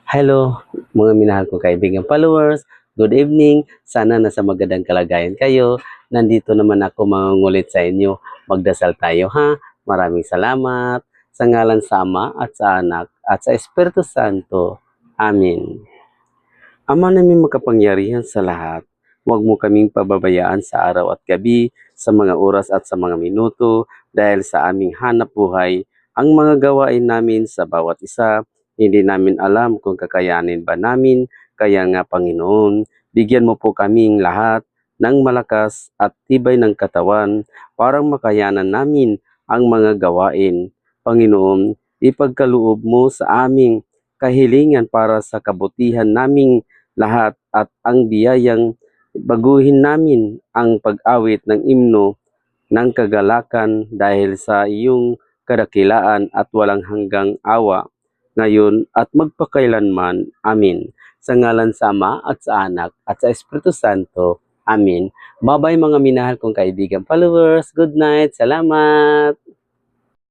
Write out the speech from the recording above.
Hello, mga minahal kong kaibigan followers. Good evening. Sana nasa magandang kalagayan kayo. Nandito naman ako mangungulit sa inyo. Magdasal tayo ha. Maraming salamat. Sa ngalan sa Ama at sa Anak at sa Espiritu Santo. Amen. Ama namin makapangyarihan sa lahat, huwag mo kaming pababayaan sa araw at gabi, sa mga oras at sa mga minuto, dahil sa aming hanap buhay, ang mga gawain namin sa bawat isa, hindi namin alam kung kakayanin ba namin, kaya nga Panginoon, bigyan mo po kaming lahat ng malakas at tibay ng katawan para makayanan namin ang mga gawain. Panginoon, ipagkaloob mo sa aming kahilingan para sa kabutihan naming lahat at ang biyayang baguhin namin ang pag-awit ng imno ng kagalakan dahil sa iyong kadakilaan at walang hanggang awa ngayon at magpakailanman. Amin. Sa ngalan sa Ama at sa Anak at sa Espiritu Santo. Amin. Bye-bye mga minahal kong kaibigan followers. Good night. Salamat.